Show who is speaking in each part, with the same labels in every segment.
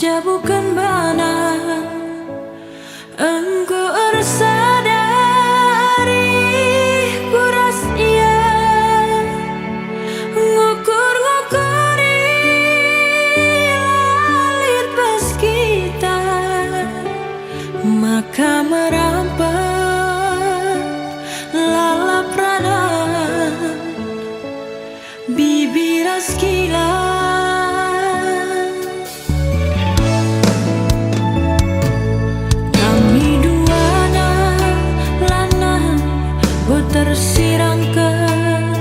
Speaker 1: Jabukan mana engkau sadari kuras ia ngukur-ngukuri lalit pas kita maka merampok lalap radan bibir askila. Tersirangkan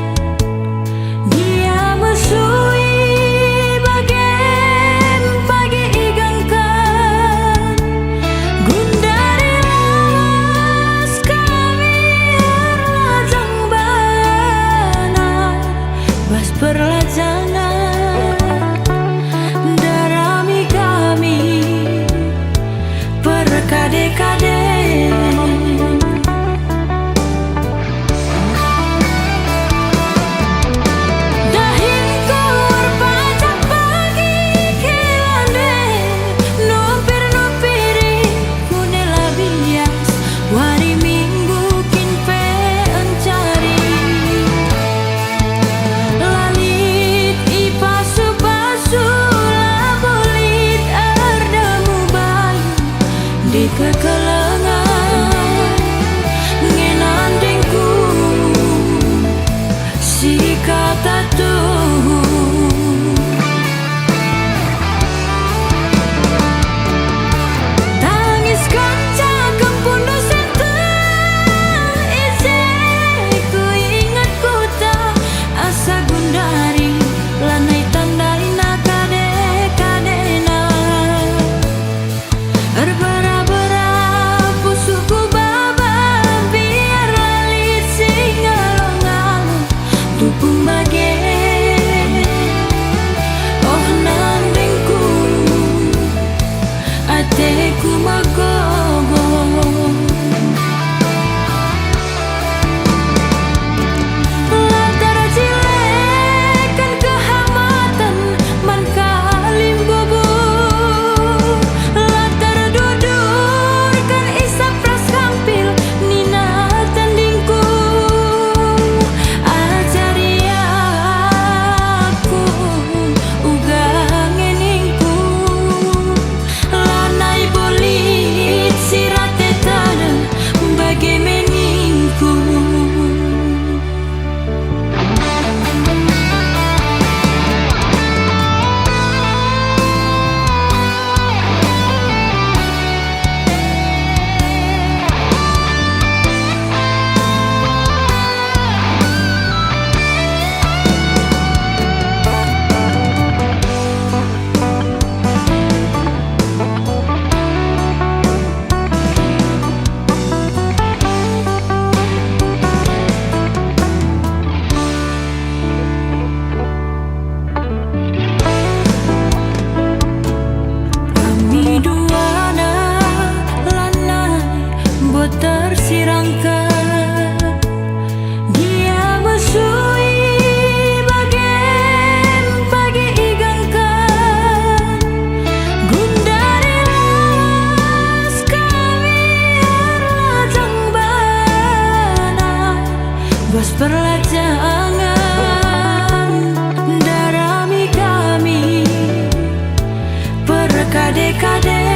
Speaker 1: dia mesui bagian pagi igangkan gundari las kami erlajang bana bas perlajangan darami kami perkade-kade. Di kekelengan ngenandingku si kata tuh tangis kaca kempun dosen isi ku ingat ku tak asa gundari lanai tandaina kade-kadena ku magogo latar cilekan kehamatan man kalim bobo latar dudurkan isap ras kampil nina tandingku ajaria aku uga ngeningku lanai bolit sirate tanah bagi meningku. Tersirangkan dia mesui bagian pagi igangkan gundari las kami erlajang bana bas perlajangan darami kami perkade-kade.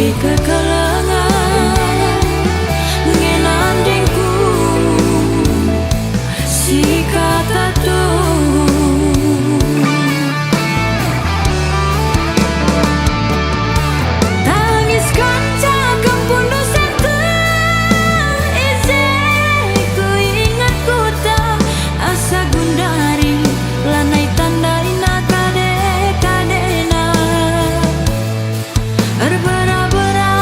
Speaker 1: Di kekelengan ngenandingku si kata tuh tangis kaca kempun dosen isi ku ingat ku tak asa gundari lanai tandaina kade-kadena berbara-bara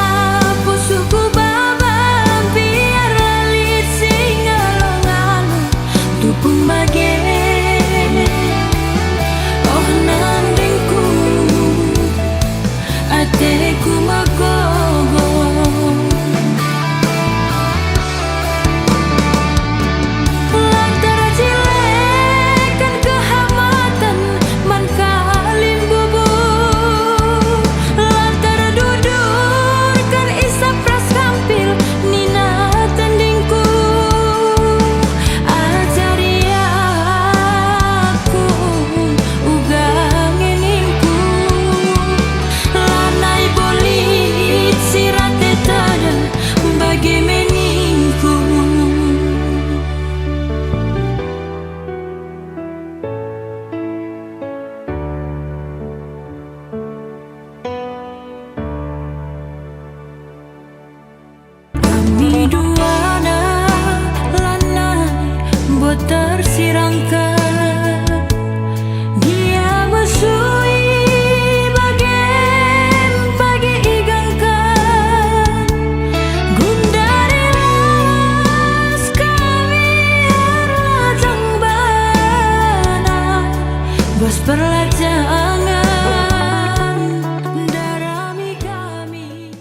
Speaker 1: tersirangkan. Dia mesui bagen pagi igangkan. Gundari lawas kami arwajang bana. Bos perlajangan darami kami.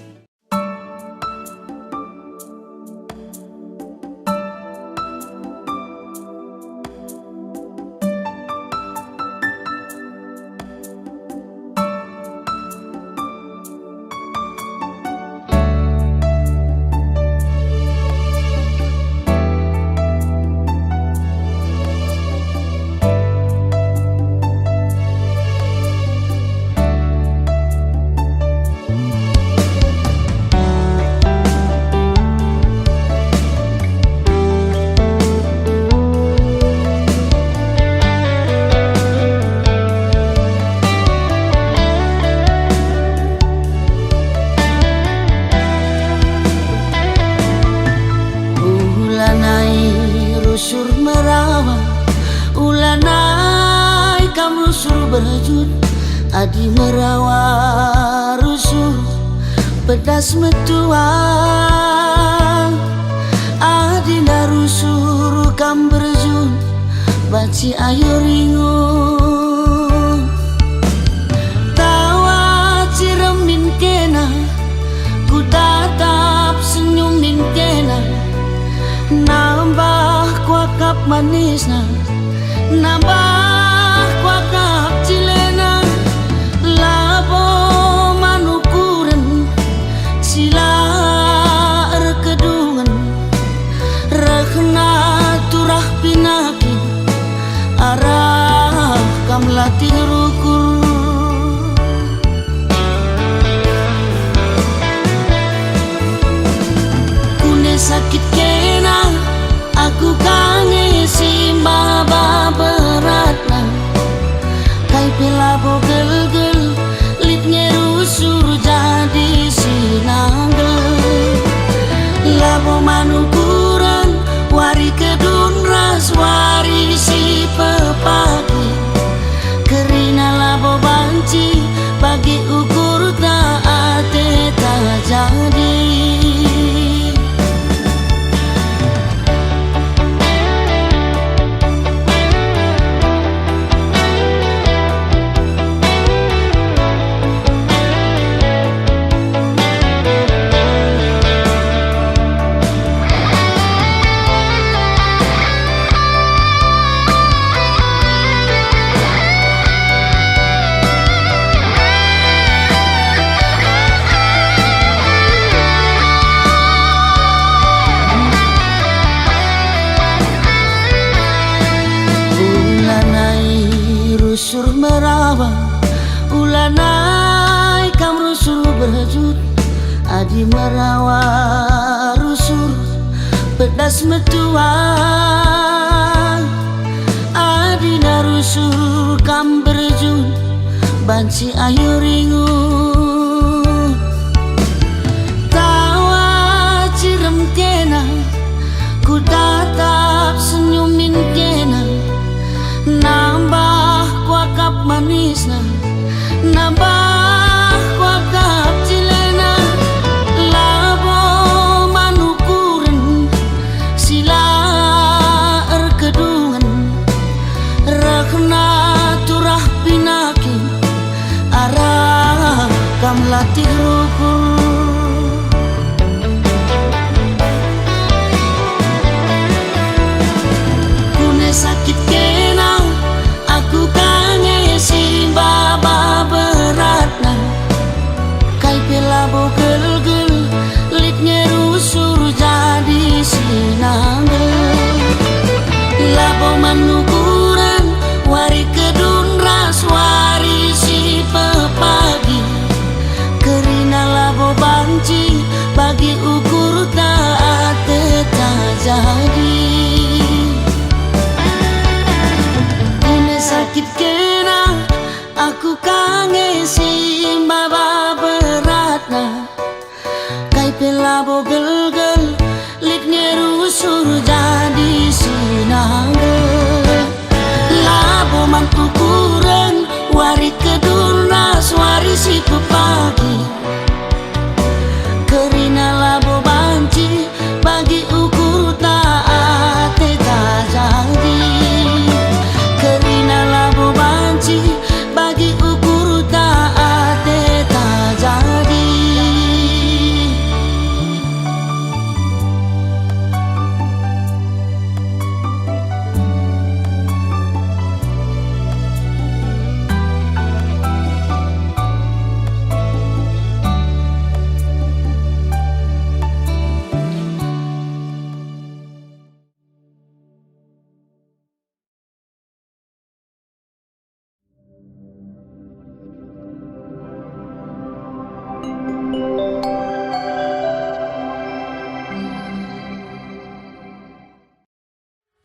Speaker 2: Rusur merawa, ulanai kam rusur berjut. Adi merawa rusur, pedas metuang. Adi na rusur kam berjut, baci ayo ringun. Tawa ciremin kena, ku tatap senyumin kena. Nambah kuakap manisna, nambah kuakap cilena. Labo manukuren sila erkedungan. Rekna turah pinaki arah kam latih rukur. Kune sakit kena, aku kangen simba beratna. Kai pelabo gel-gel, litnya rusur jadi sinanggel. Labo manukuran, wari kedun ras wari si pepaki. Kerina labo banci, bagi ukur tak ate tak jadi. Rusur merawa, ulanai kam rusur berjut. Adi merawa rusur, pedas metuang. Adi na rusur kam berjut, banci ayo ringun. Tawa cirem kena, ku tatap senyumin kena. Nambah kuakap manisna, nambah kuakap cilena. Labo manukuren sila erkedungan. Rekna turah pinaki arah kam latih rukur. Kune sakit kena, aku kangen simba beratna. Kai pelabo gel-gel, litnya rusur jadi sinanggel. Labo manukuran, wari kedun ras wari si pepagi. Kerina labo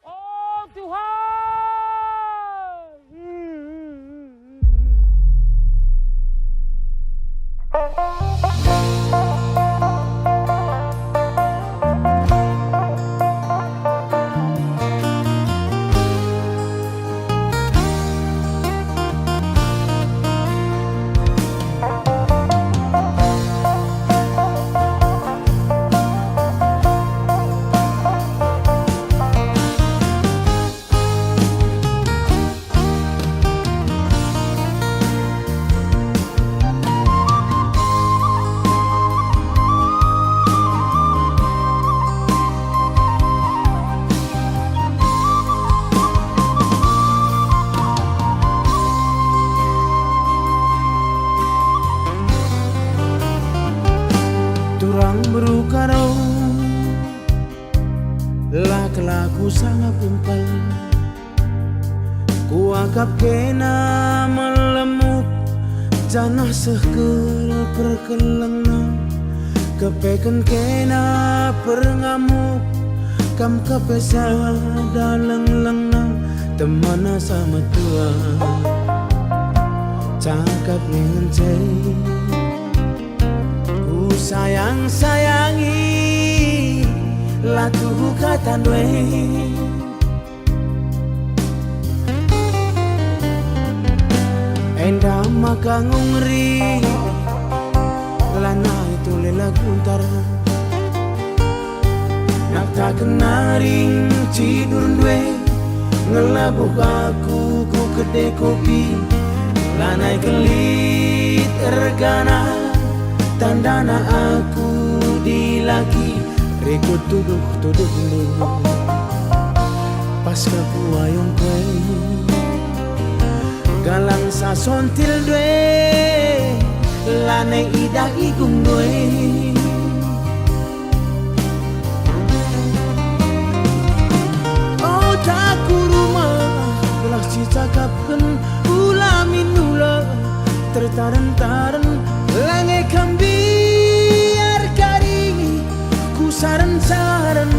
Speaker 3: Oh Tuhan.
Speaker 4: Turang berukaro lah kelaku sangat kumpal, ku agap kena melemuk janah sehkel perkelengna, kepeken kena perngamuk kam kepesa daleng lengna, temana sama tua cakap ngencei sayang-sayangi latuhu katandwe, endah maka ngungri lana itu lela guntar, nak tak kenaring tidur dwe ngelabuh aku ku kedai kopi lanai kelit ergana tandana aku dilagi rekod tuduh pas kaku ayong kwe galang sa sontil dwe lane ida igung dwe oh taku rumah belah cicakapken ulamin ula tertaren-taren lange kambiar karingi ku saran-saran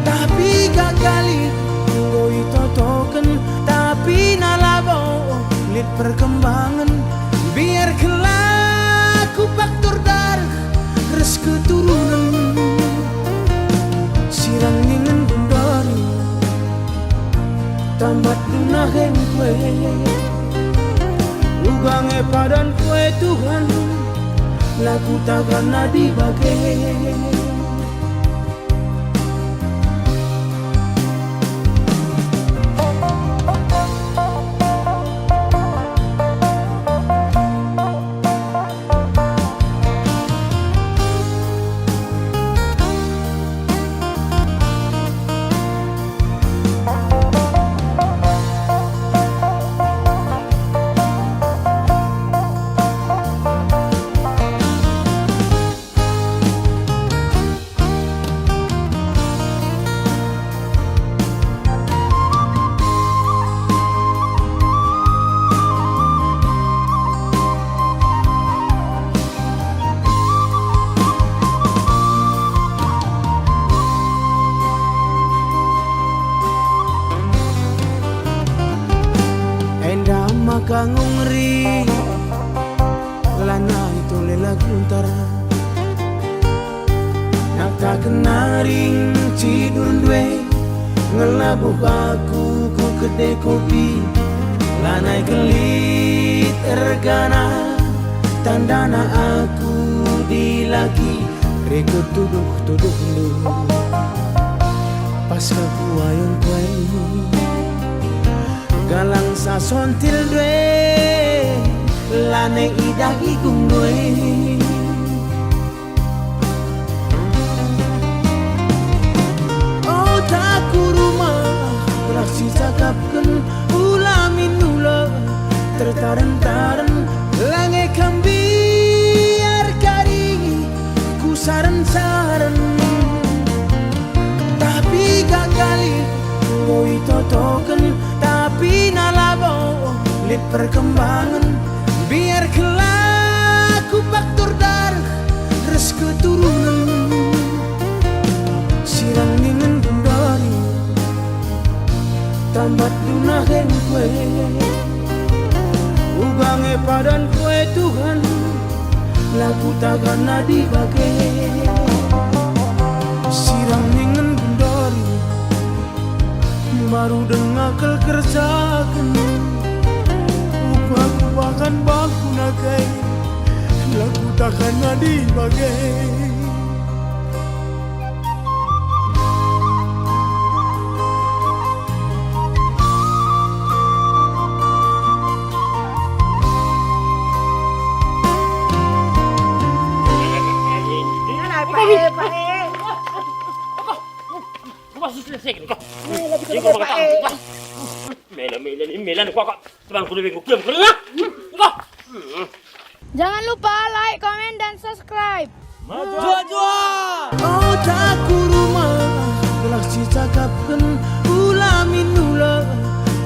Speaker 4: tapi gagali ngoi totoken tapi nalabo lit perkembangan biar kelaku faktor darah res keturunan sirang ningen bundari tamat dunahen kwe ugange padan kue Tuhan laku takkan dibagi. Maka ngungri lana itu lela guntar, nak tak kenaring tidur dwe ngelabuh aku ku kedai kopi lanai kelit ergana tandana aku dilagi rekod tuduh pas kaku ayong kwe galang sa sontil dwe lane ida igung dwe oh taku rumah belah cicakapken ulamin ula tertaren-taren lange kambiar karingi ku saran-saran tapi gagali ngoi totoken tapi nalabo lit perkembangan biar kelak lange padan kue Tuhan laku takkan nadi bagai siram ningen bendori baru dengakel kerjakan aku bahkan baku nagai laku takkan nadi bagai
Speaker 3: Jangan lupa like, komen, dan subscribe.
Speaker 4: oh taku rumah gelak si cakapkan ulamin nula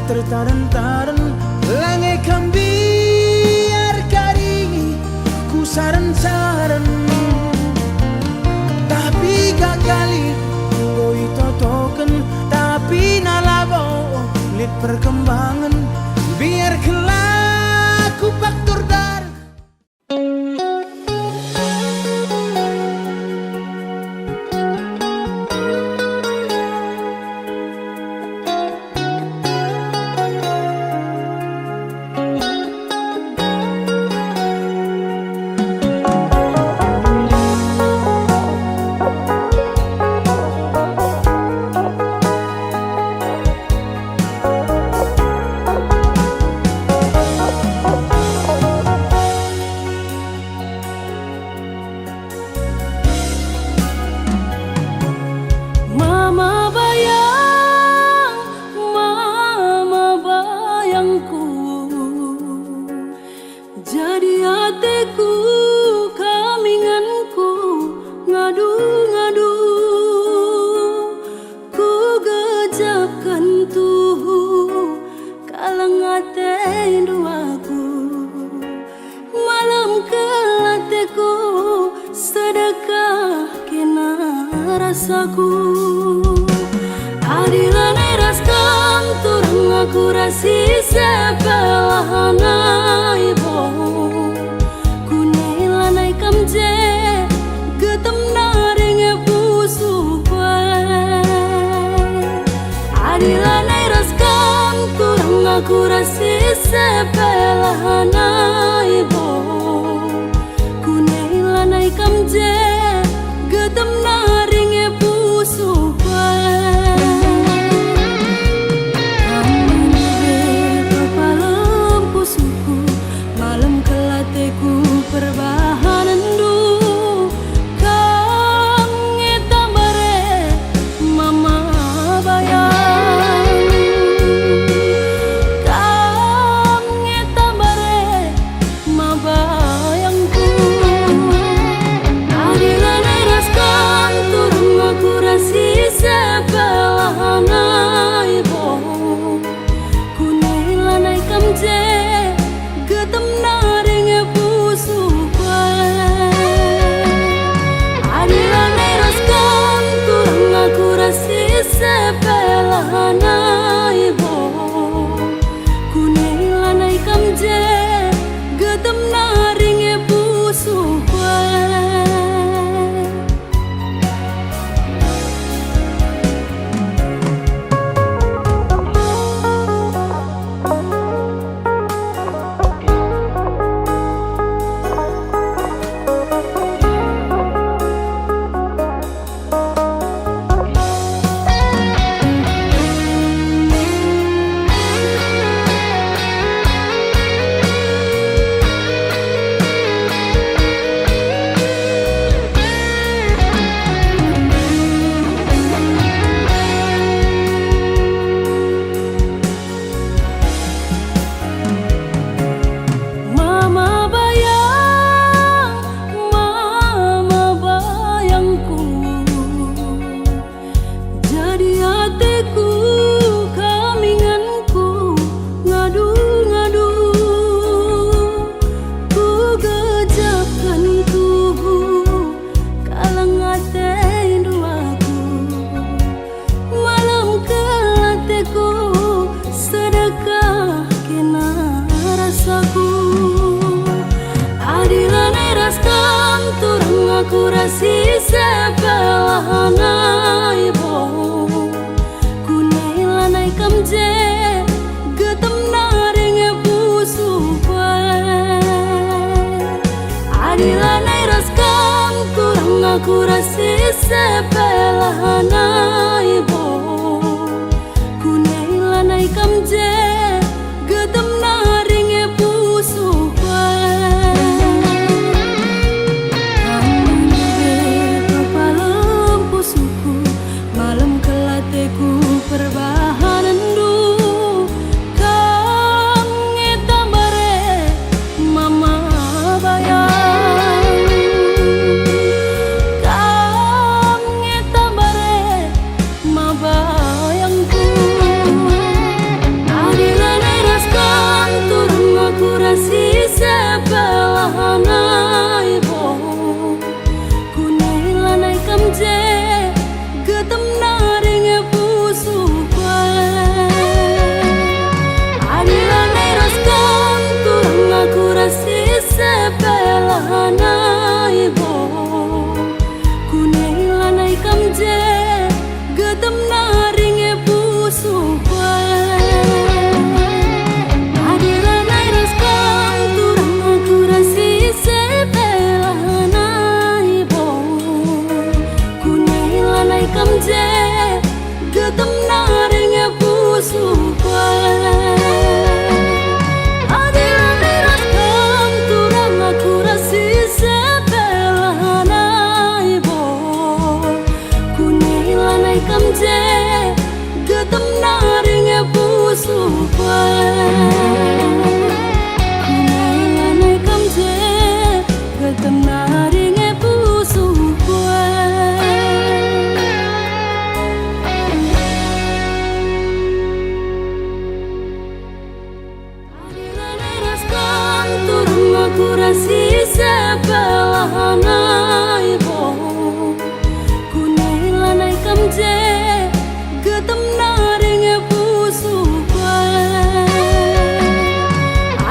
Speaker 4: tertaren-taren lange kambiar karingi ku saran-saran tapi gagali ngoi totoken tapi nalabo lit perkembangan biar kelaku faktor dar
Speaker 1: Mama bayangku jadi hatiku kaminganku ngadu-ngadu ku gejapkan tuh kalang ate duaku malam kelateku sedekah kena rasaku adilane raskan turang aku rasi sepelahana ibo kunilanai kamje getem naringe pusu kue adilane raskan turang aku rasi sepelahana ibo kunilanai kamje getem naringe pusu aku rasi sebelah ibu kunai lanai kamje getem naring busu adi lanai raskam turang aku rasi sebelah ibu kunai lanai kamje getem naring busu perbahanan du kang ngetambare mama bayang kang ngetambare ma bayangku adilan eraskan turun aku rasi sebelah ibu kunai lanai kamje getem naring sebelah ibu kunai lanai kamje getem naring busu adilanai raskam turang aku rasi sebelah ibu kunai lanai kamje getem naring busu getem naring busu kunai lanai kamje getem naring busu adilanai raskam turun aku rasi sebelah ibu kunai lanai kamje getem naring busu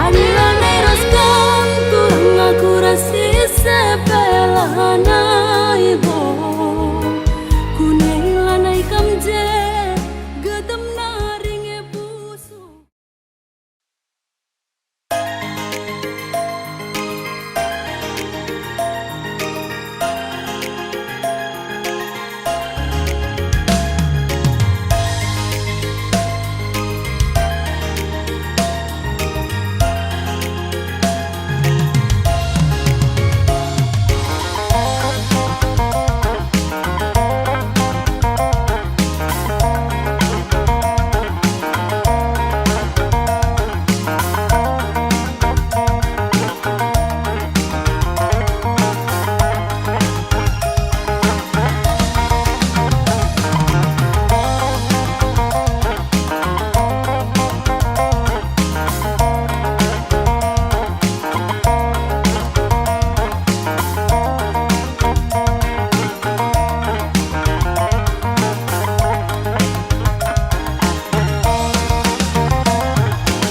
Speaker 1: adilanai raskam turang aku rasi sebelah ibu kunai lanai kamje getem naring busu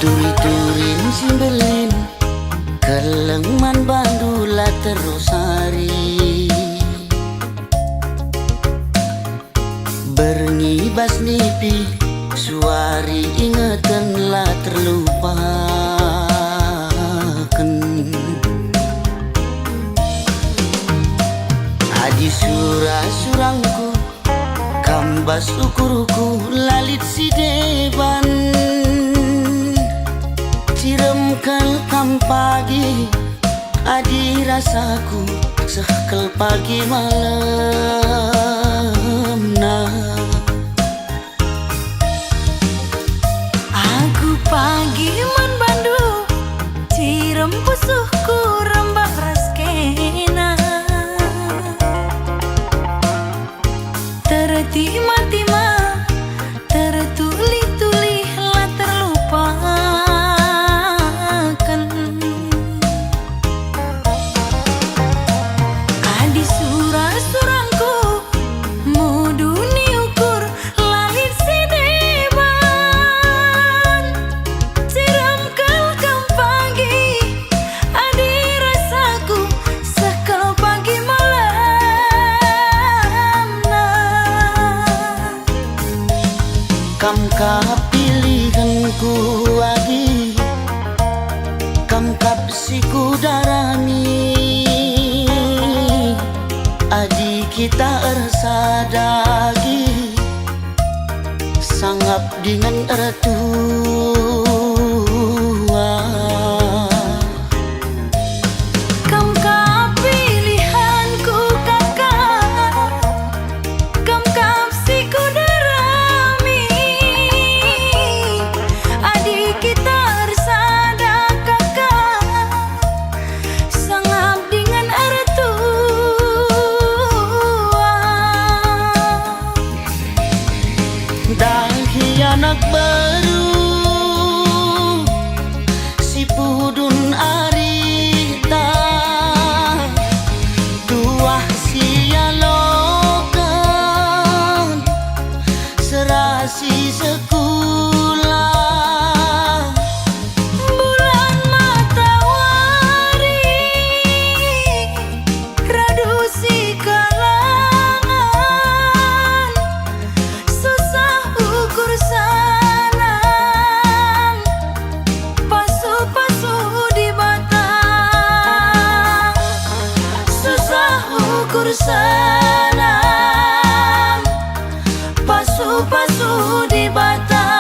Speaker 2: Turi-turin simbelin kelengman bandula terus hari berngibas nipi suari ingetanlah terlupakan adi surah-surangku kambas ukuruku lalit si deban ciremkan kam pagi adi rasaku sekel pagi malam nah
Speaker 1: aku pagi man bandu cirem pusuhku rembak raskena tertima-tima tertuli-tuli lah terlupakan adi surah-surangku
Speaker 2: siku darami adik kita ersadagi sangap dengan ertua.
Speaker 1: Kam ka pilihanku kakak, kam kap siku darami, adik kita ersada kakak, sangap dengan ertua.
Speaker 2: Dahi anak baru si pudun arita tuah sia lokan serasi sekolah
Speaker 1: Bulan matahari radu si kalangan, susah ukur sanang, pasu-pasu di batang, susah ukur sanang, pasu-pasu di batang.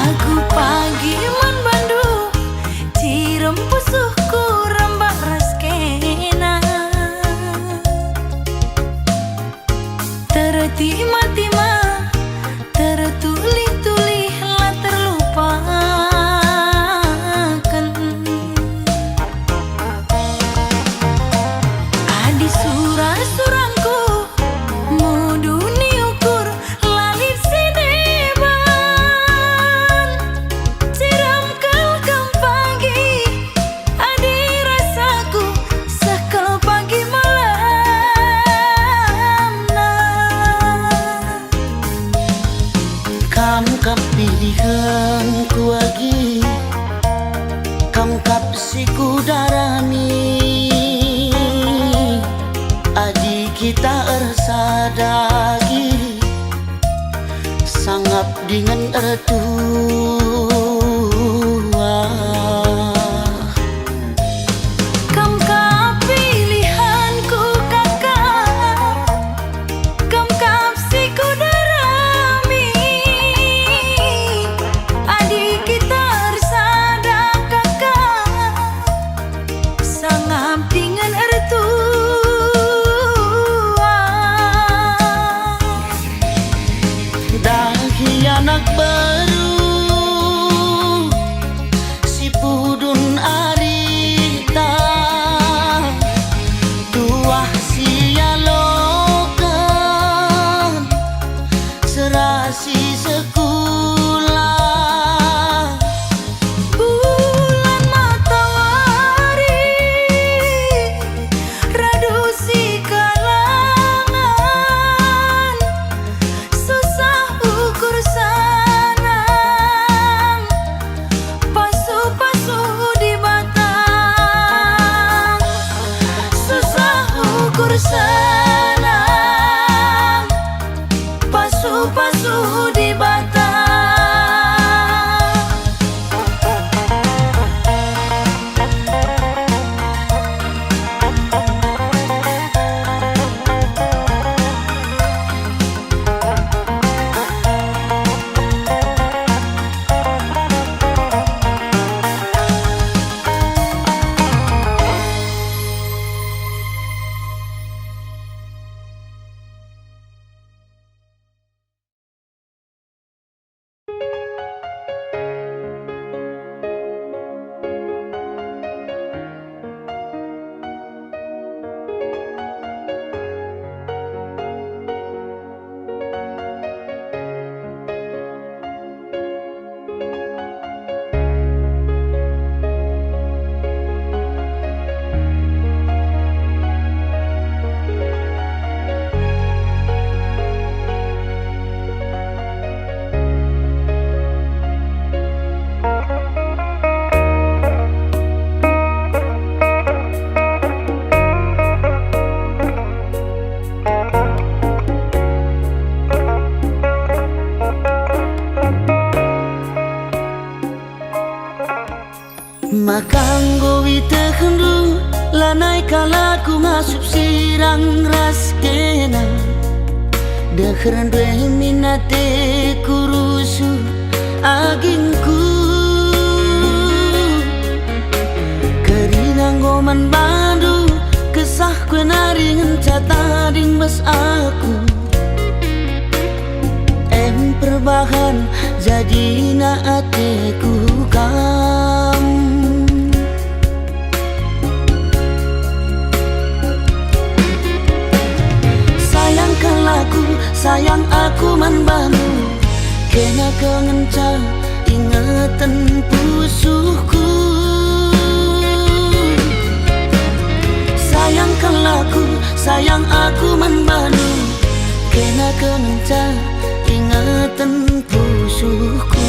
Speaker 1: Aku pagi man bandu, cirem pusuhku rembak raskena, tertima-tima, tertulih-tulih lah terlupakan. Adi surah-surangku muduni ukur lalit sideban, siram kalkam pagi adi rasaku sekal pagi malam nah.
Speaker 2: kam kap pilihanku lagi kam kap siku darami adik kita ersadagi sangap dengan ertua.
Speaker 1: Kam ka pilihanku kakak, kam kap siku darami, adik kita ersada kakak, sangap dengan ertua.
Speaker 2: Dahi anak baru asup sirang ras kena dekheran dwe minate kurusu agingku kerinang goman bandu kesah kue naringan cata ding mas aku perbahan jadi na ateku kam sayangkan laku sayang aku manbanu kena kengenca ingatan pusuhku sayangkan laku sayang aku manbanu kena kengenca ingatan pusuhku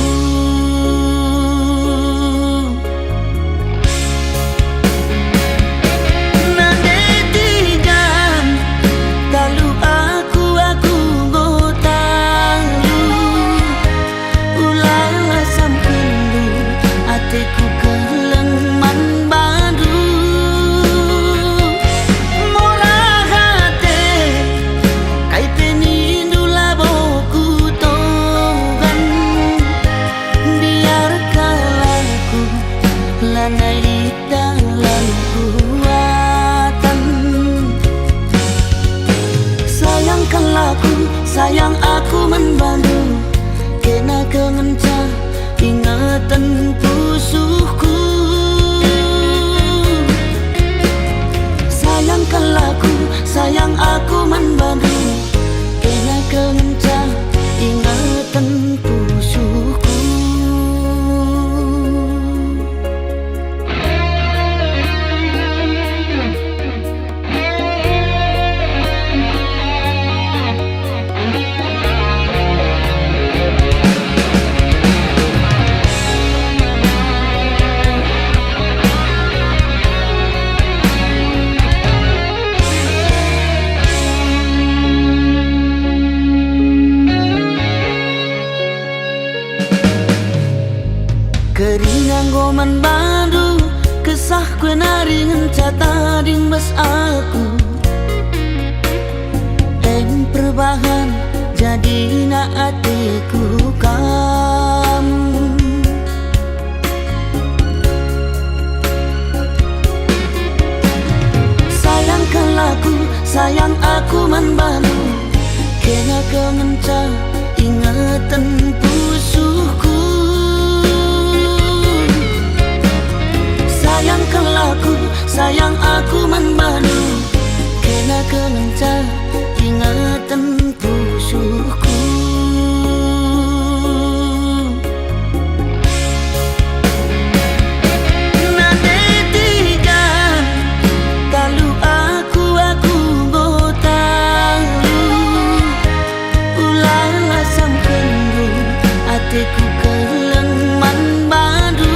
Speaker 2: nanetikan talu aku ngotalu ulala sampendu ateku keleng man badu murah hati kai penindu laboku lanai di dalam kuatan sayangkan laku sayang aku membantu kena kengenca ingatan pusuhku sayangkan laku sayang aku membantu kena kengenca ingatan pusuhku. Keringang goman bandu kesah kue naringan cata ding mas aku perbahan jadi na atiku kam sayangkan laku sayang aku manbanu kena kengenca ingatan pusuhku sayangkan laku sayang aku manbanu kena kengenca ingatan pusuhku nanetikan talu aku ngotalu ulala sampendu ateku keleng man badu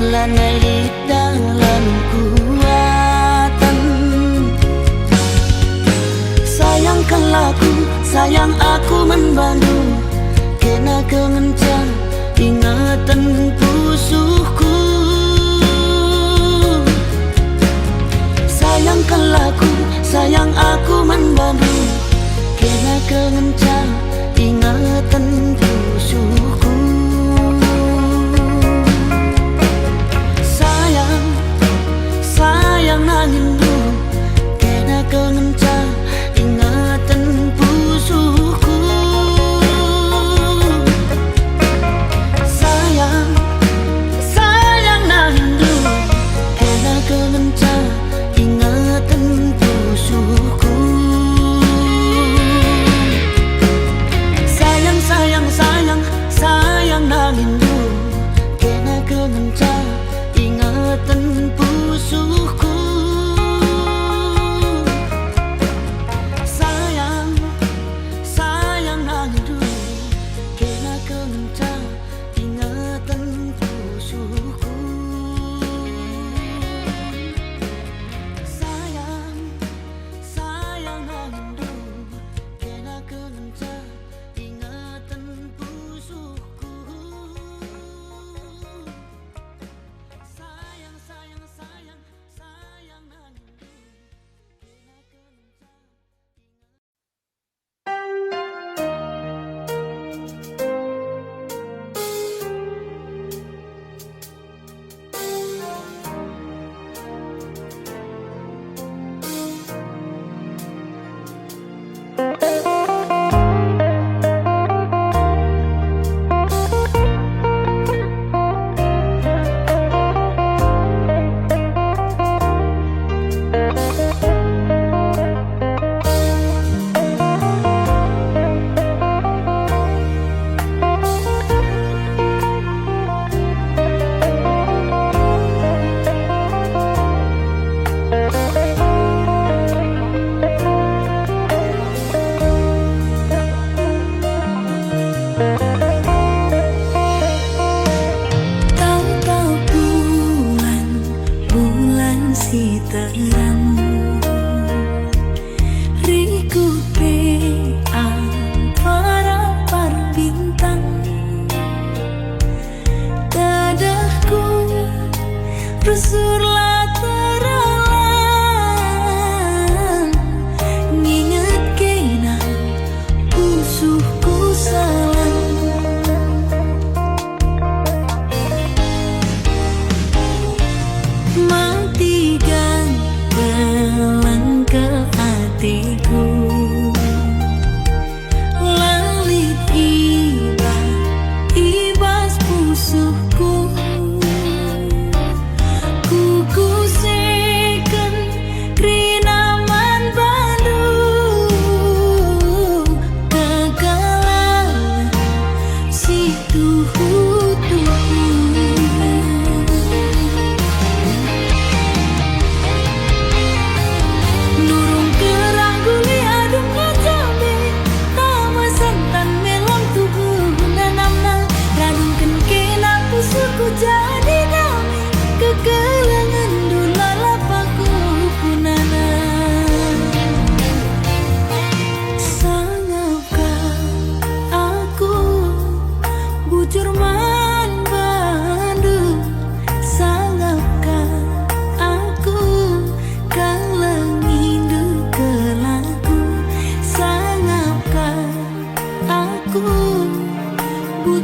Speaker 2: lanai di dalam kuatan sayangkan laku sayang aku membantu kena kengenca ingatan pusuhku sayangkan laku sayang aku membantu kena kengenca ingatan pusuhku sayang nangindu kena kengenca ingatan pusuhku sayang nangindu kena kengenca ingatan pusuhku sayang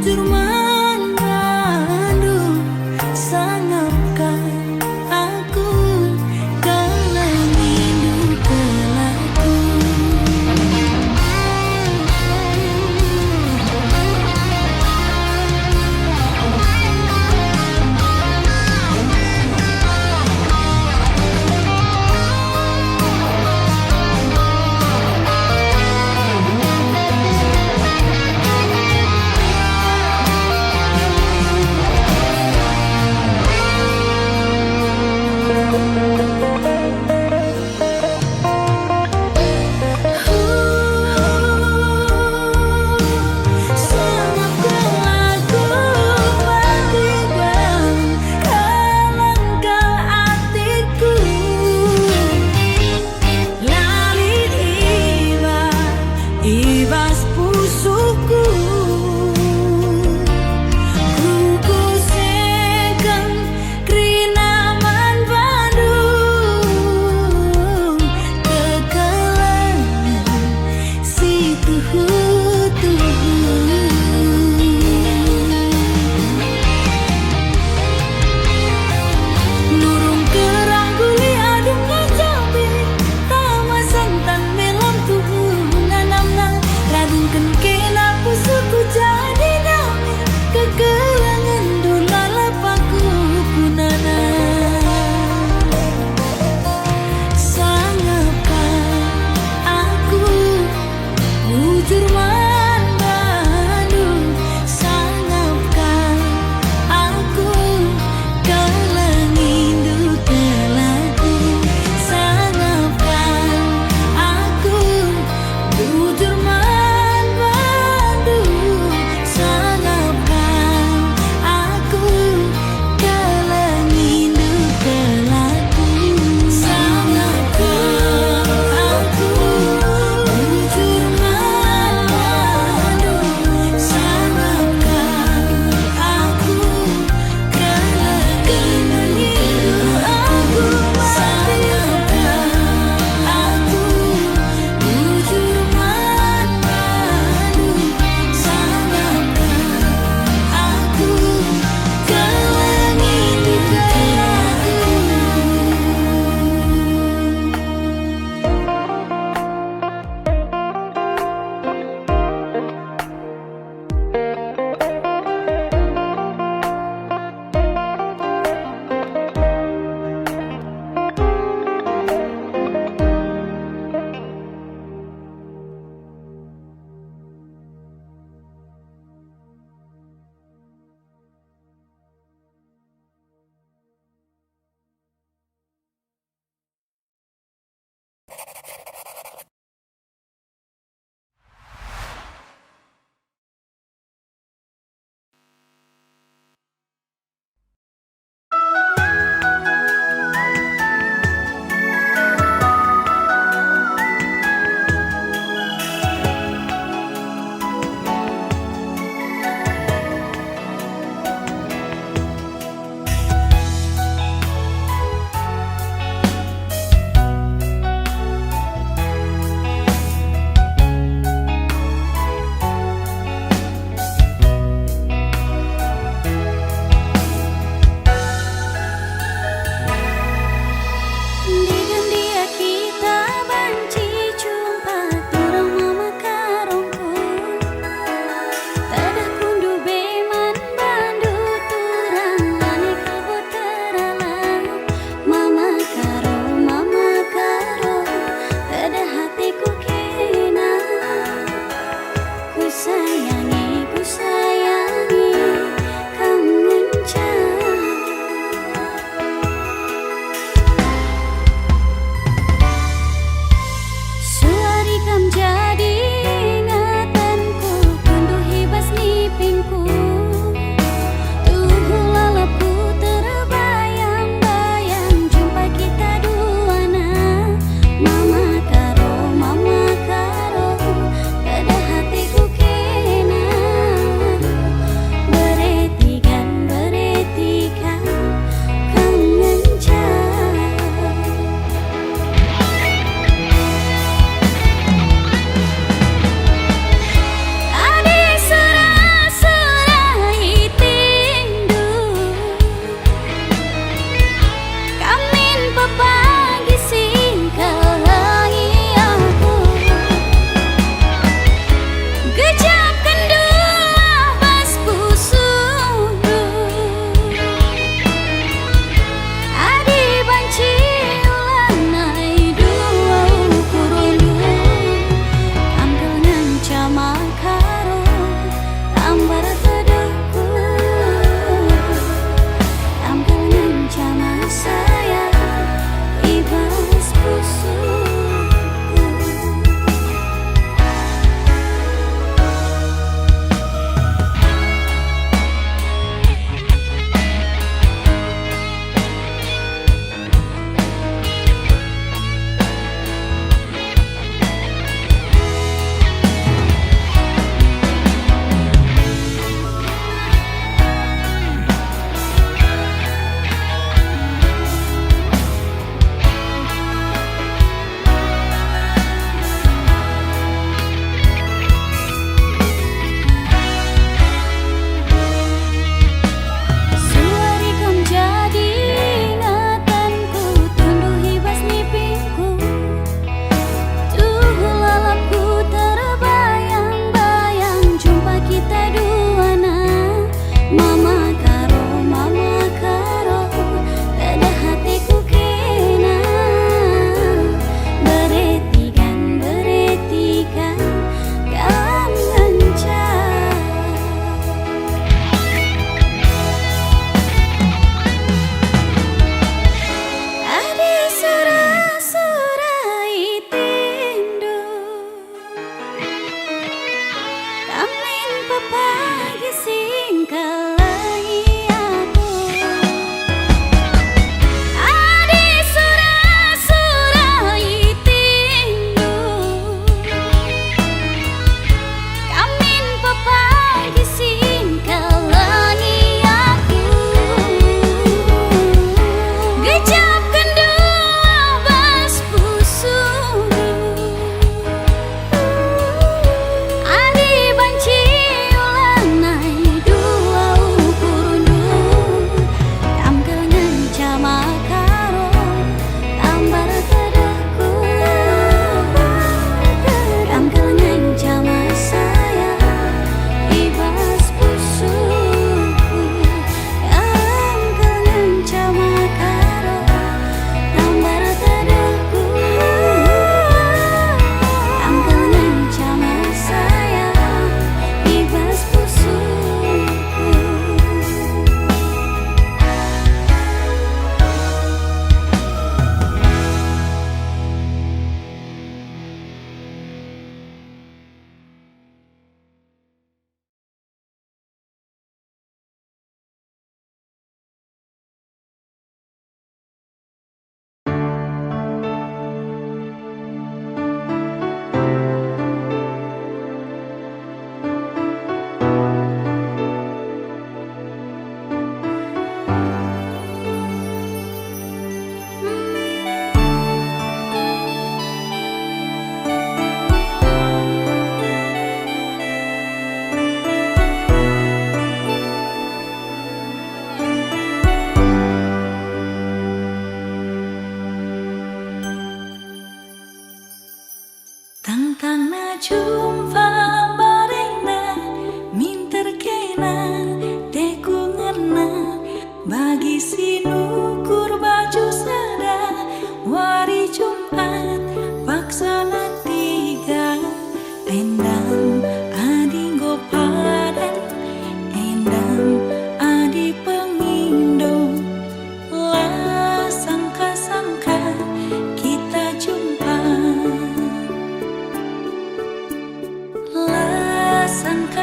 Speaker 1: jujur mengandung sangatkan aku dalam hidup kelakku.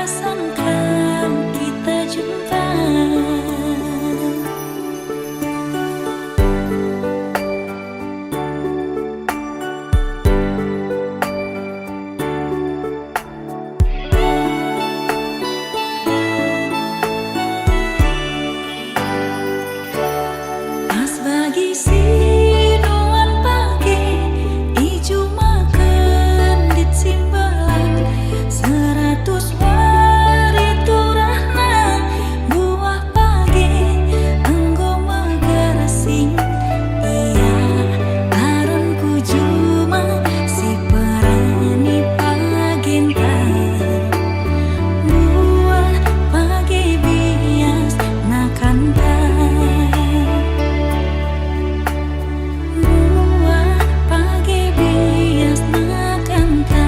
Speaker 1: sangka kita jumpa. Pas pagi sinuan pagi ijo makan di simbalan 100 wari turahna buah pagi anggo magarasing iya aranku cuma si perani paginta buah pagi bias nakanta buah pagi bias nakanta.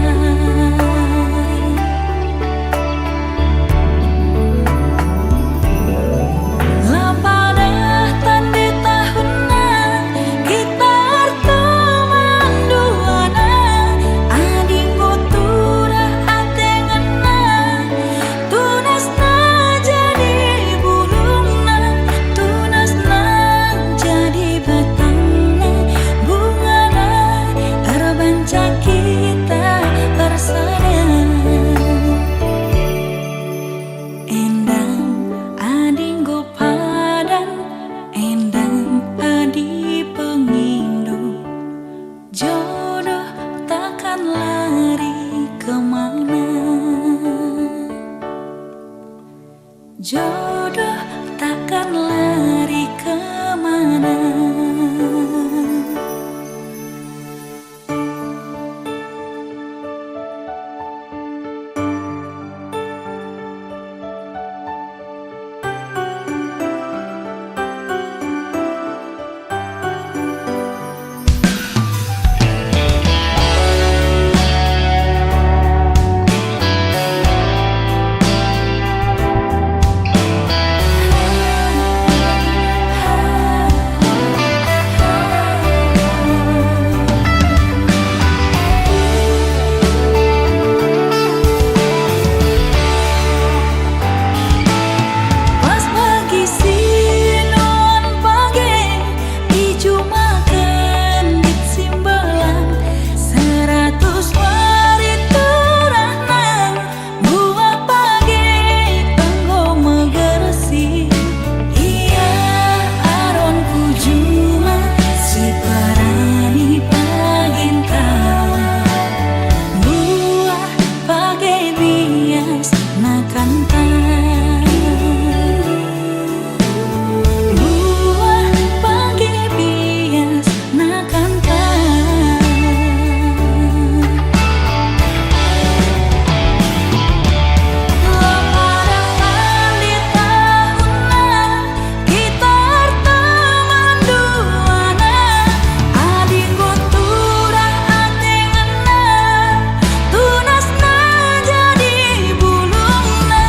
Speaker 1: Lapadah tanda tahunna kita teman duana adinggo turah atenganna tunasna jadi bulungna tunasna jadi batangna bungana erbanca kita bersada endang adinggo padan endang adi pengindu jodoh takkan lari kemana jodoh takkan lari kemana. Pas pagi sinuan pagi ijo makan di simbalan 100 wari turahna buah pagi anggo magarasi iya aronku cuma si parani paginta buah pagi bias nakanta buah pagi bias nakanta. Lapadah tanda tahunna kita teman duana adinggo turah atenganna tunasna jadi bulungna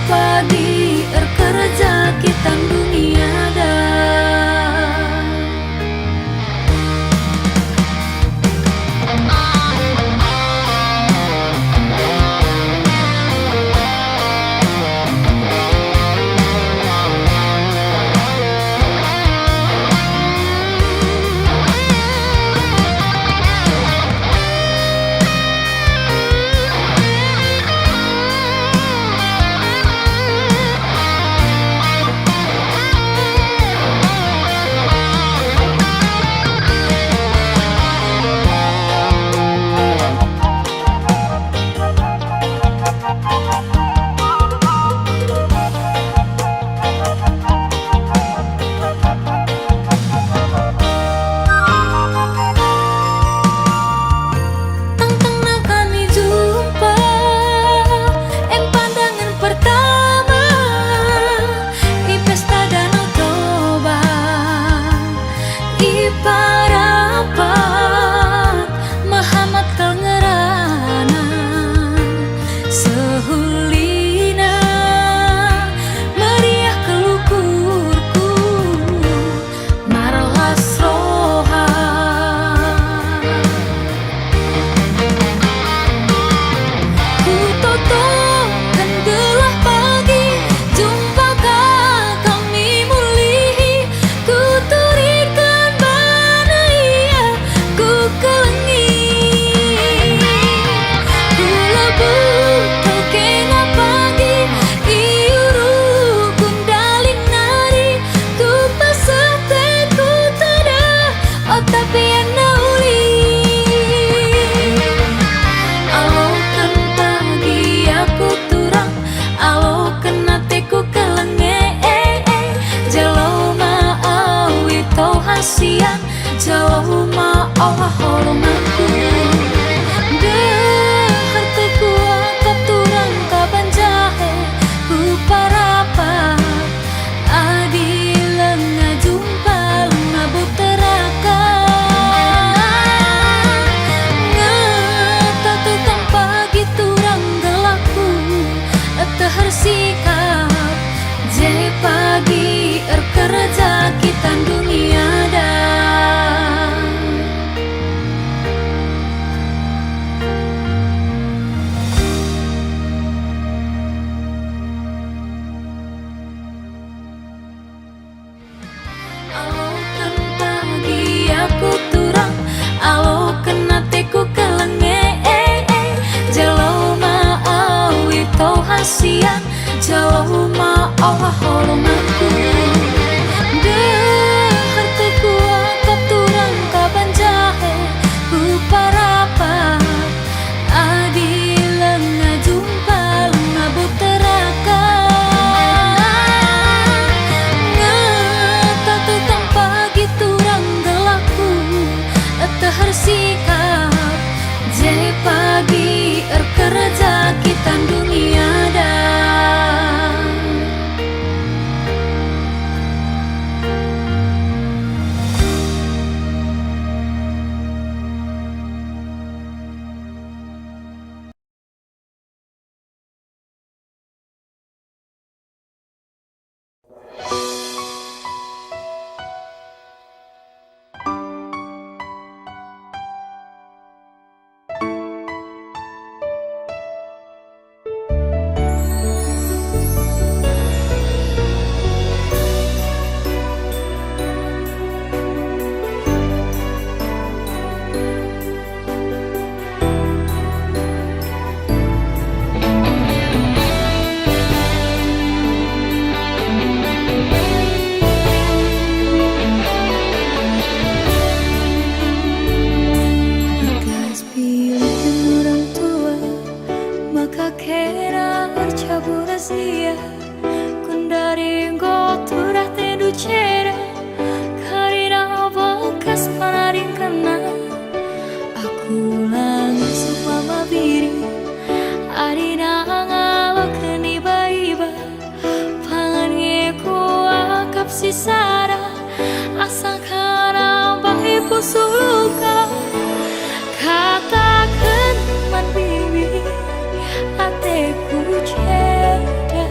Speaker 1: pagi kerja kita dunia dah. Siang jauh ma Allah holomanku dehar tekuat keturang kaban jahe ku parapa adilang ngajumpa ngabut teraka ngetatukang pagi turang gelapku tehar sikap je pagi kerja kita dunia dah. Alokan pagi aku turang, alokan hatiku kelenge, jalau ma awi tau hasian, jalau ma Allah holomanku. Dehar tekuat keturang kaban jahe ku parapa adilang ngajumpa ngabut teraka ngetatukang pagi turang gelapku tehar sikap je pagi kerja kita dunia dah. Sisara asa kana bae pusuluka katakan man bibi ateku ceda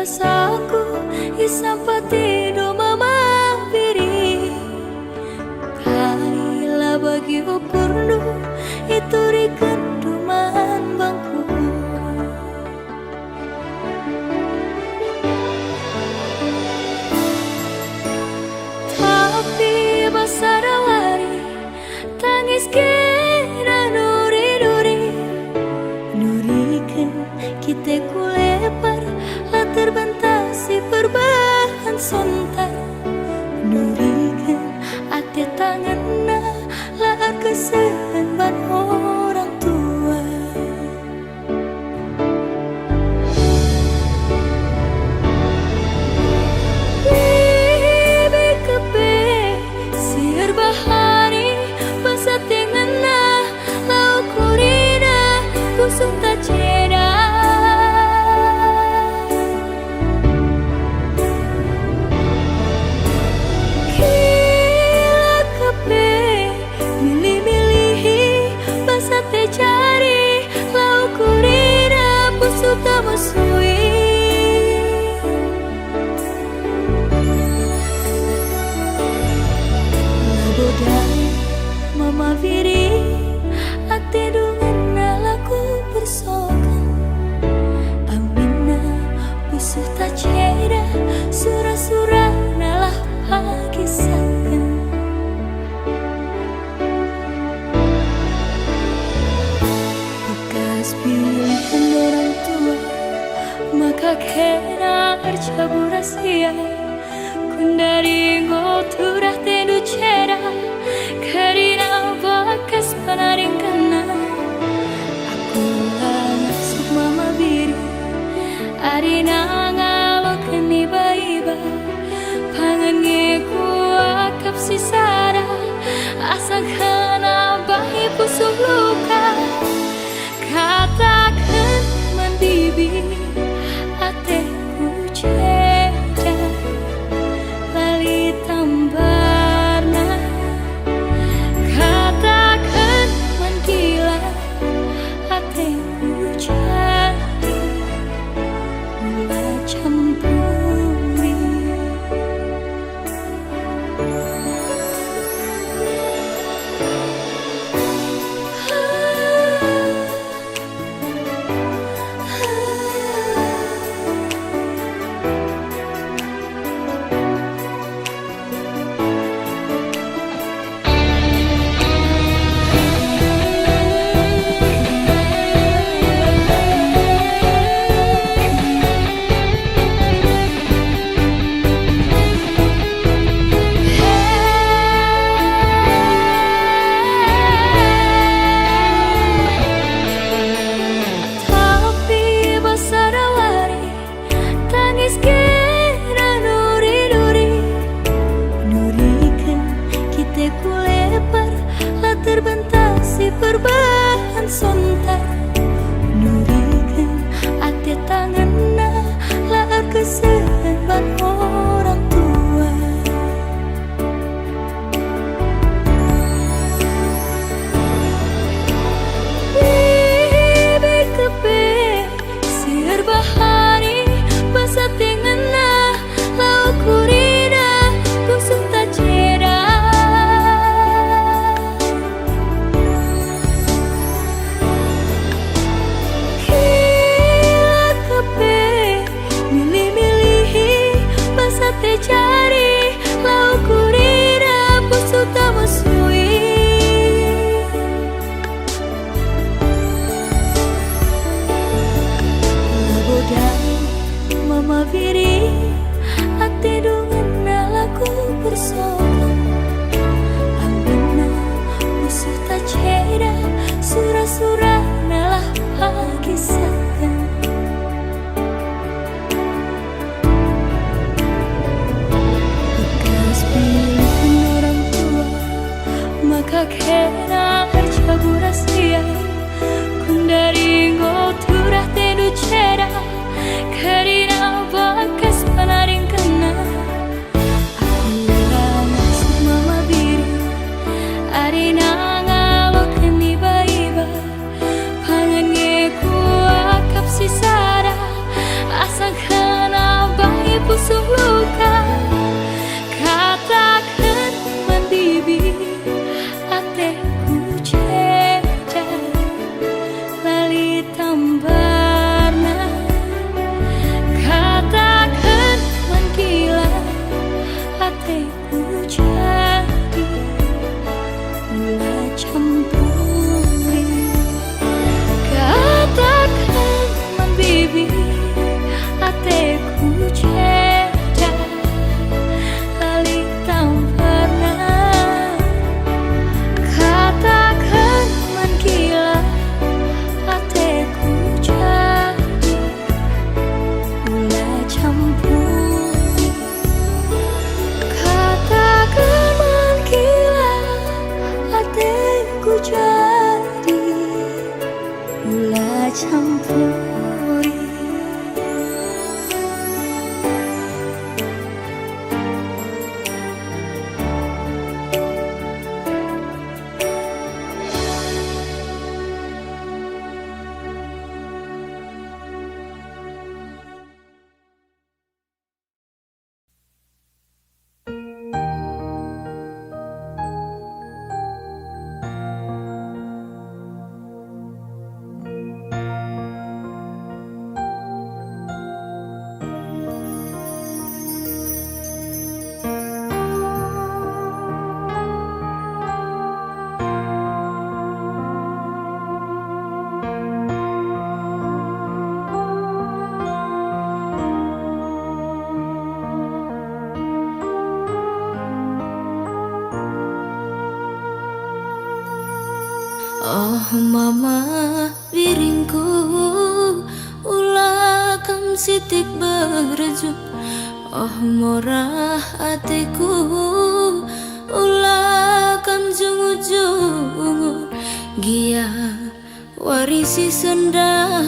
Speaker 1: basaku isampati do mama biri kaila bagi ukurnu itu rikenduman bangku tapi basarawari tangis kira nuri-nuri nurikan kita kulepar lah terbentasi perubahan sontar nurikan ati tanganna lah kesehan orang tua Bibi kepe siar bahari masa tengena lau kurina kusung tak ceda cari lau kurina pusu tamusui labodai mama viri ate dungan nalaku bersokan amina pusu tak cera surah-surah nalah pagisakan pilihan orang tua maka kena arcabu rahasia kundari ngoturah tendu cera karina bakas panaring kana aku langsung mama biri arina ngalok iba-iba pangan ngeku akap sisara asang kana bahi pusuk luka katakan mendibi ateku ceda lali tambarna katakan menggila ateku jadi mula campuri terbentasi perubahan sontar nurikan ati tanganna lah kesehan orang tua Bibi kepe siar bahari masa tengena lau kurina kusung tak cera cari lau kurina pusu tamusui labodai mama viri ate dungan nalaku bersokan ambina pusu tak cera surah-surah nalah pagisakan maka kena arcabu rahasia kundari ngoturah tendu cera karina bakas mama biringku, ulah kam sitik berju. Oh morah hatiku, ulah kam jungu-jungu. Gia warisi senda,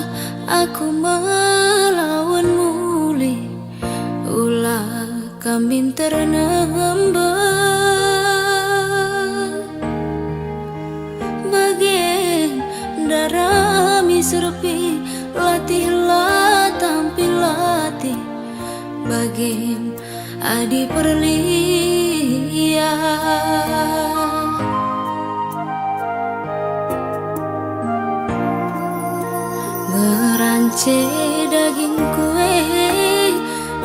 Speaker 1: aku melawan muli. Ulah kami ternamba, bagian darami serpi. Latihlah tampil latih, bagian adi perlia. Ngerance daging kue,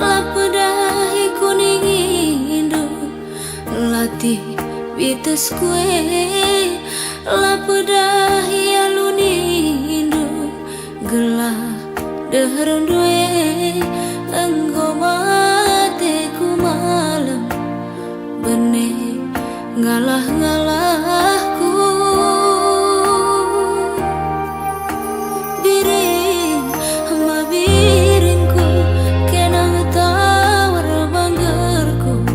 Speaker 1: lapedahi kuning indo. Latih bites kue, lapedahi alun indo. Gelah deheron due, engkau mateku malam. Benih ngalah-ngalahku. Biring ma biringku, kenang tawar banggerku.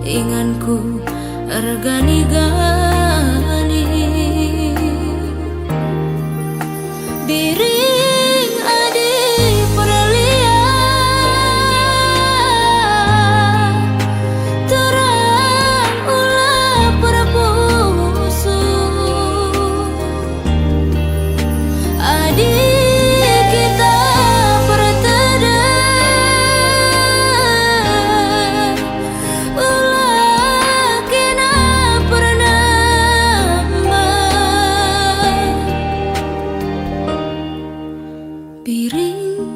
Speaker 1: Inganku regani-gani. Biring adi perlia, terang ulah perpusu. Adi kita bertedeng, ulah kena pernamba. Biring,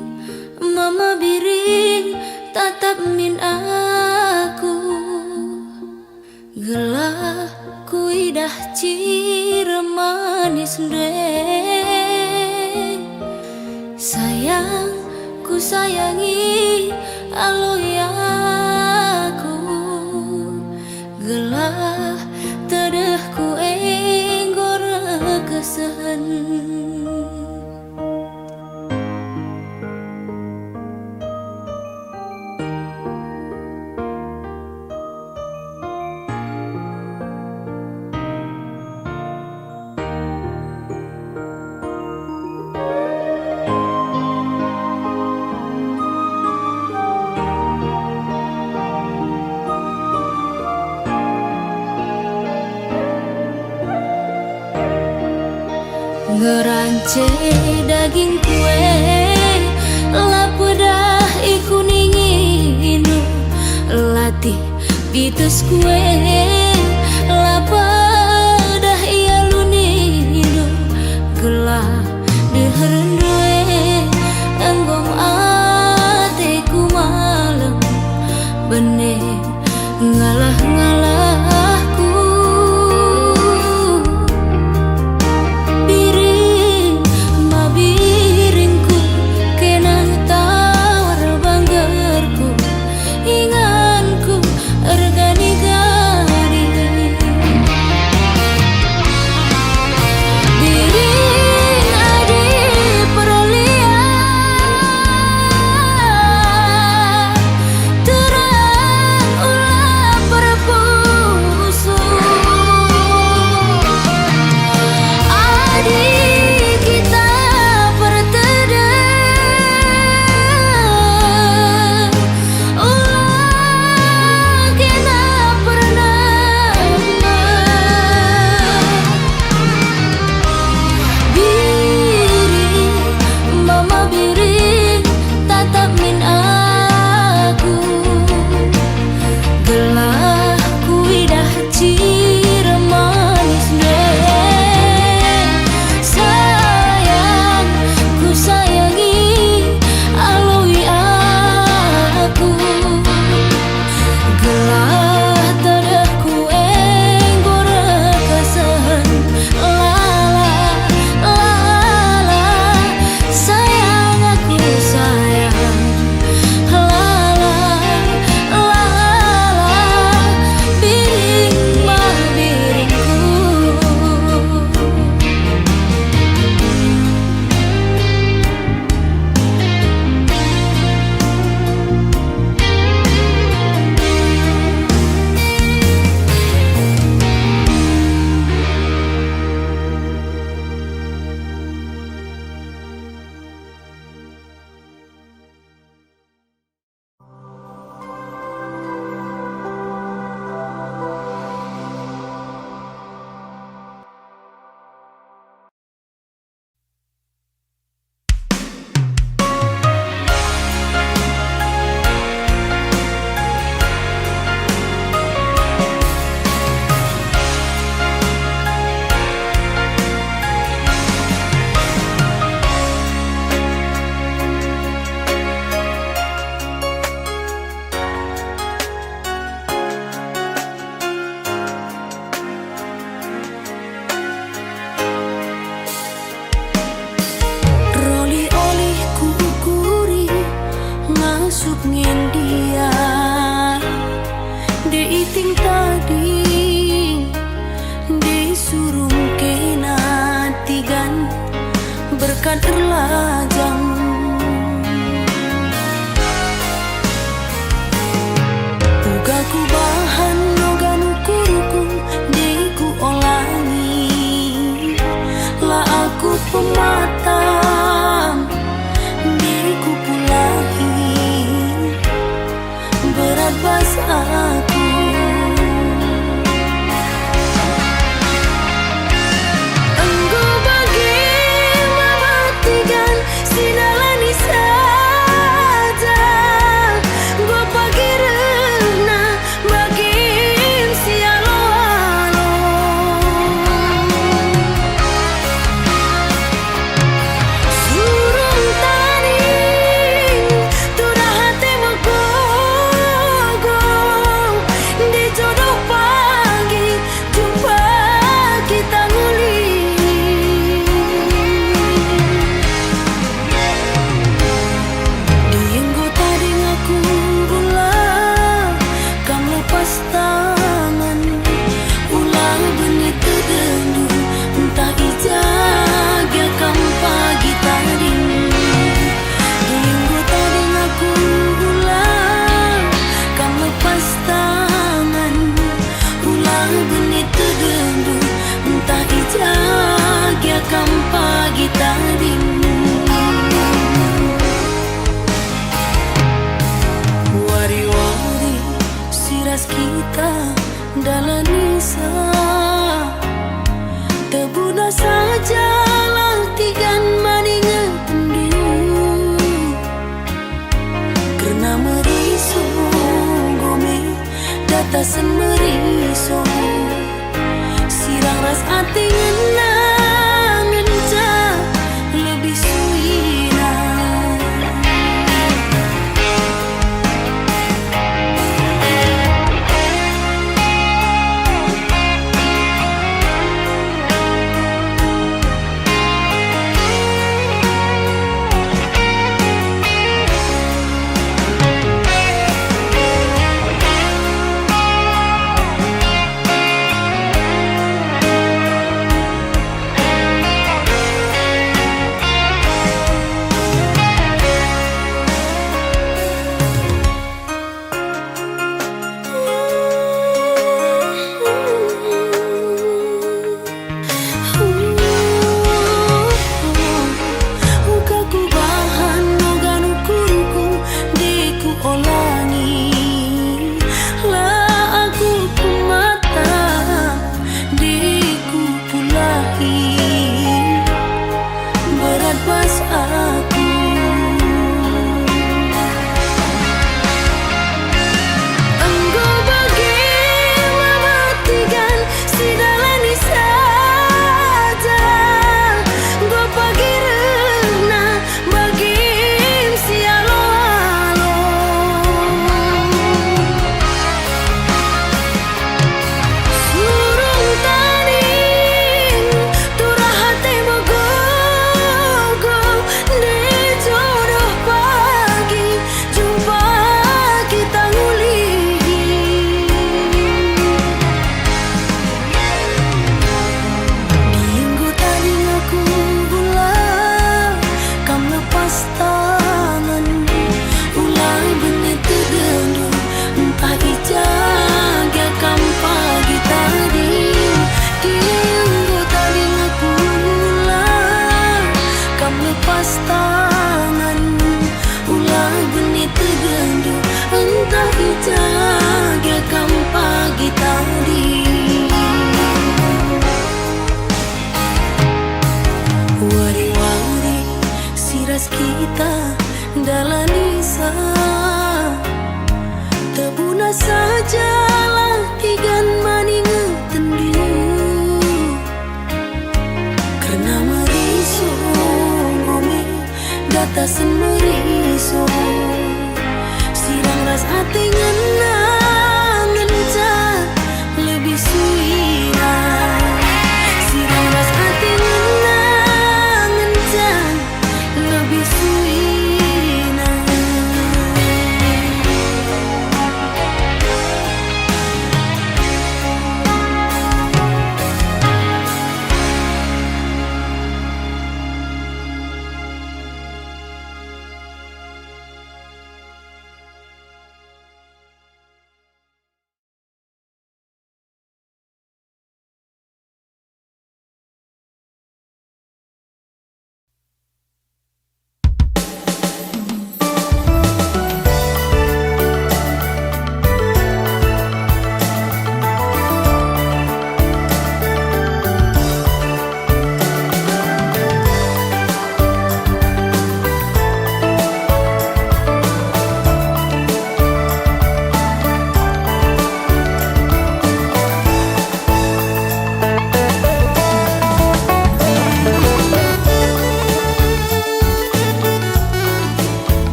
Speaker 1: mama biring, tatap min aku. Gelah kuidah ciremanis deh. Sayang, ku sayangi aloyaku. Gelah tedehku enggor kesen. Ngerance daging kue, lapedah ikuning inu. Latih bitus kue, lapedah ialun inu. Gelah deheron due, enggong ateku malam. Benih ngalah-ngalahku. Biring ma biringku, kenang tawar banggerku. Inganku regani-gani. Biring adi perlia, terang ulah
Speaker 2: berat erlajang. Uga ku bahan nogan ukuruku diku olangi, lah aku pematang diku pulahi, berat bas aku. Engkau bagi mematikan sinalani saja, gua pagi rena bagi sialo-alo. Surung taning tudah hati megogong, di jodoh pagi jumpa kita nguli. Dienggo tadi ngaku ulang, kam lepas tangan, ulang benit terdendu, entah ijag ya kam pagi tadi. Dienggo tadi ngaku ulang, kam lepas tangan, ulang benit terdendu, entah ijag ya kam pagi tadi. Wari-wari siras kita dalam nisa, tebuda saja lantikan maningan tendu, karena meriso gome datasan meriso, sirang ras ati ngenang ngenca lebih suina.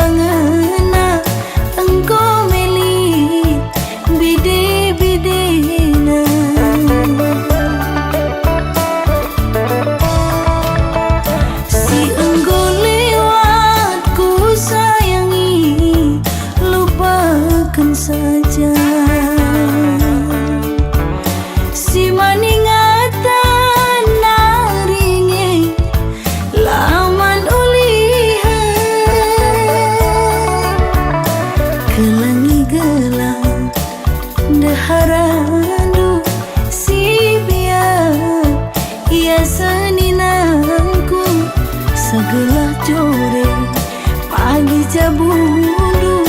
Speaker 1: mangena engkau meli bide-bidena. Si engkau lewat ku sayangi, lupakan saja. Si maningatan naringe laman ulihan, kelangi gelang deharandu si biar ia seninangku segelah jore pagi jabundu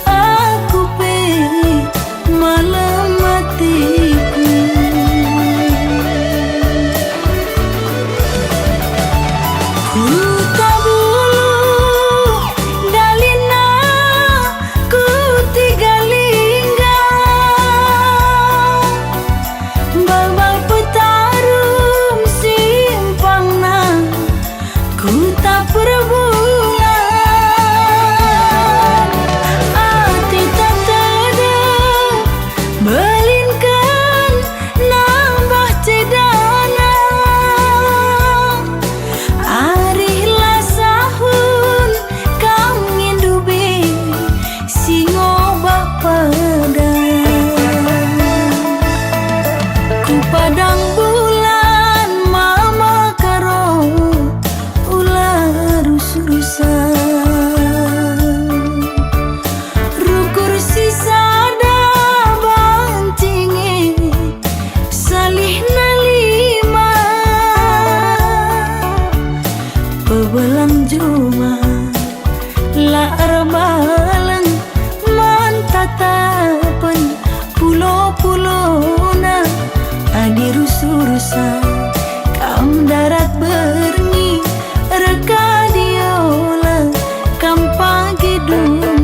Speaker 1: aku pe malam matiku. Ku tabulu dalina ku tigalingga babal petarum simpangna ku tak perbulan. Ati tak tada belinkan nambah cedana. Arilah sahun kau ngindubi singo bapada. Ku padang bulan mama karo ular rusurusan, rukur sisada bancinge salih nalima. Pebelang juma la arbalang mantatapan pulo-pulona adi rusurusan kam darat berngi reka diola kam pagi duna.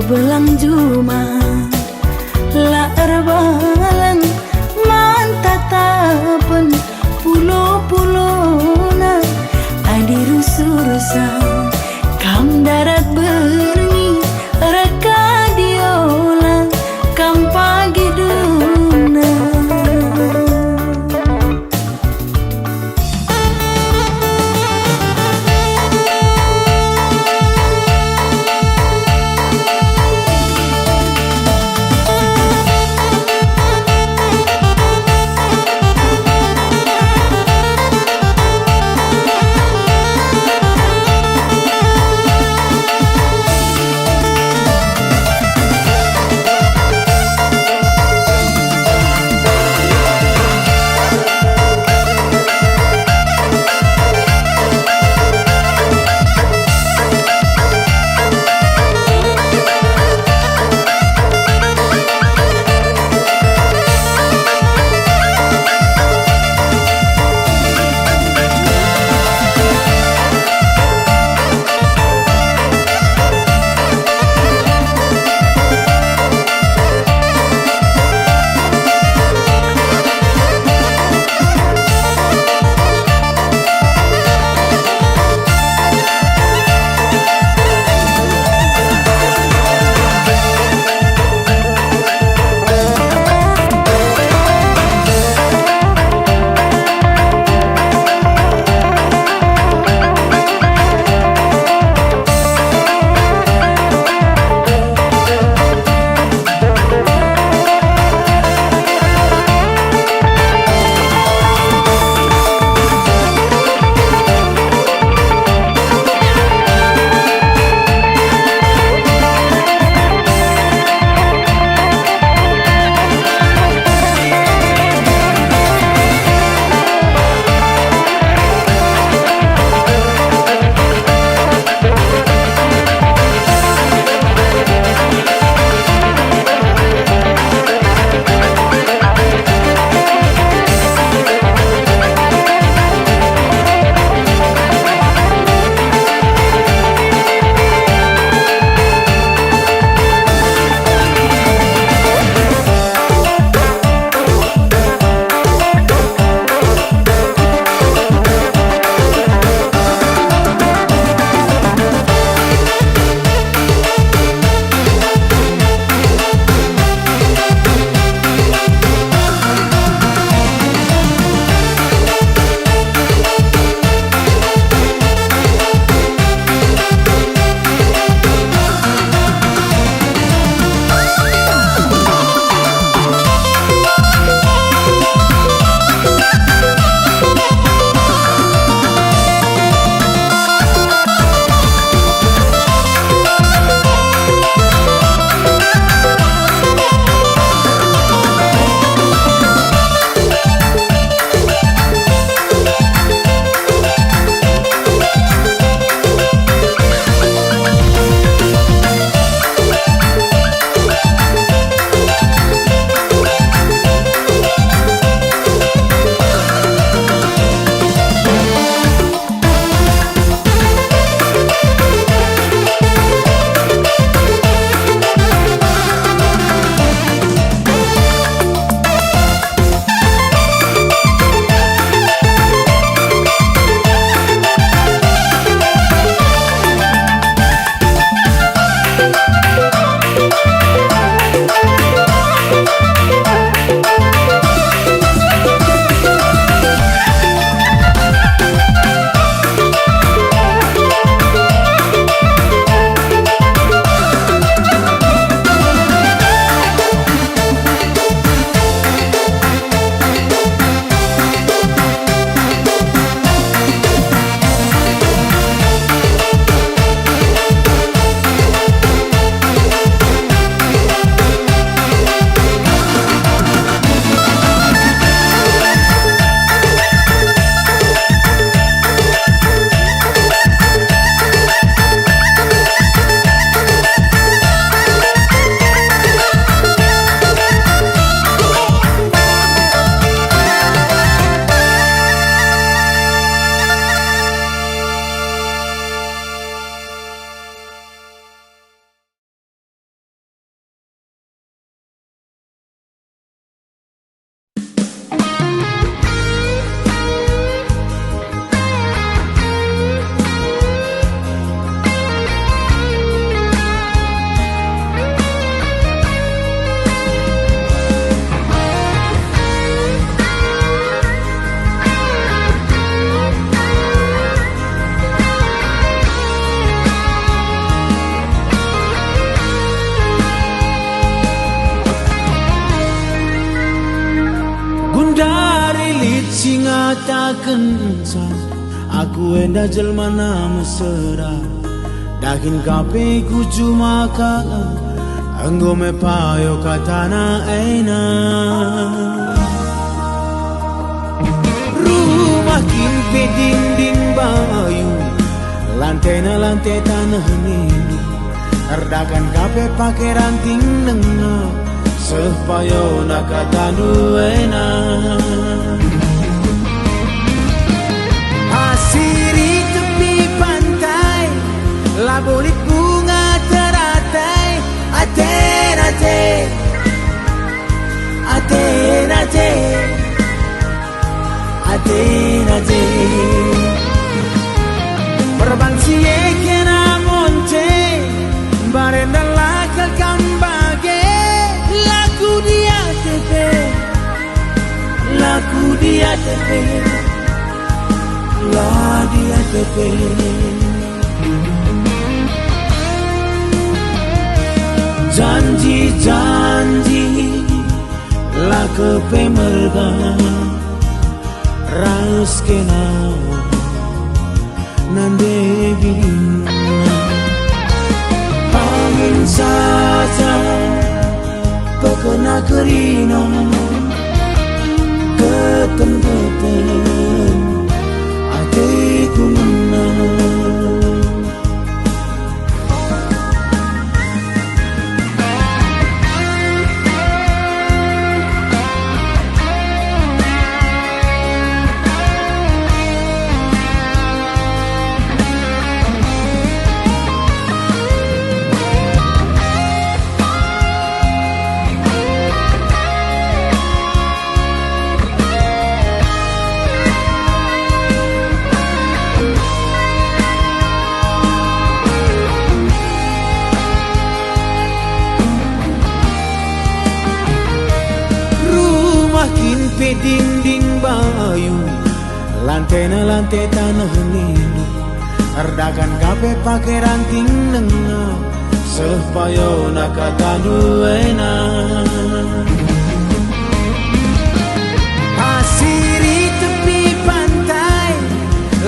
Speaker 1: Belang juma la erbalang mantatapan pulo-pulona adi rusurusan kam darat berngi reka diola kam pagi duna.
Speaker 4: dari lit singa takkan aku enda jelmana mesra dakin kape ku cuma ka anggo me payo katana aina rumah kimpe dinding bayu lantai na lantai tanah nilu terdakan kape pakai ranting nengah sepayo nakatanu ena asiri tepi pantai labolit bunga teratai aten aten aten aten aten aten berbangsie kena monte barenda lakal kambage laku dia tepe laku dia tepe la dia tepe janji-janji la kepe merga raus kena nande bina angin saja pekena kerina ketem-ketem hatiku menang pe dinding bayu lantai na lantai tanah nilu ardakan kape pakai ranting nengah sepayo nakatanu ena asiri tepi pantai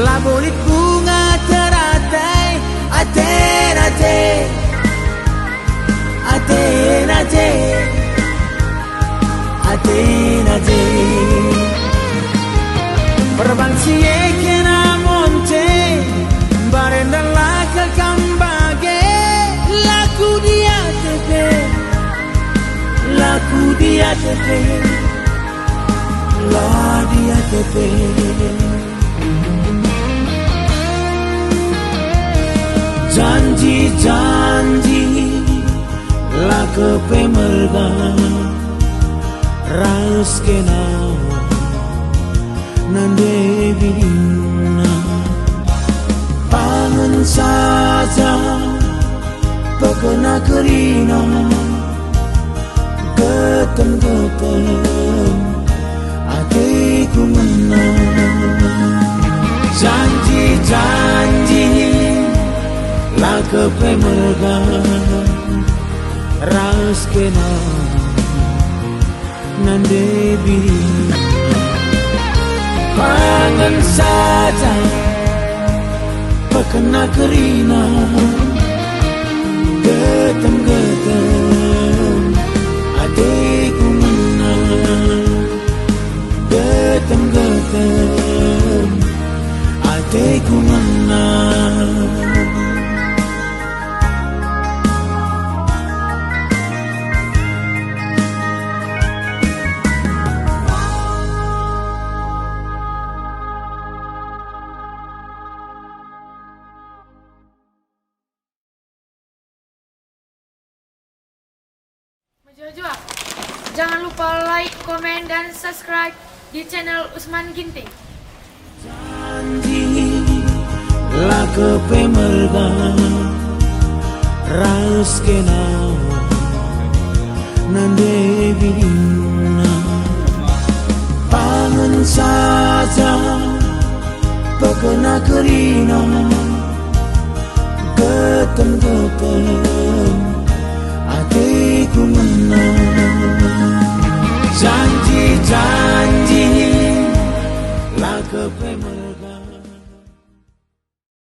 Speaker 4: labolit bunga teratai aten aten aten aten aten aten berbangsie kena monte barenda lakal kambage laku dia tepe laku dia tepe la dia tepe janji-janji la kepe merga raus kena nande bina pangan saja pekena kerina ketem-ketem hatiku menang janji-janji la kepe merga raus kena nande bina pangan saja pekena kerina getem-getem hatiku menang getem-getem hatiku menang
Speaker 3: Jojo, jangan lupa like, komen, dan subscribe di channel Usman Ginting.
Speaker 4: Janji la kepe merga raus kena nande bina pangan saja pekena kerina getem-getem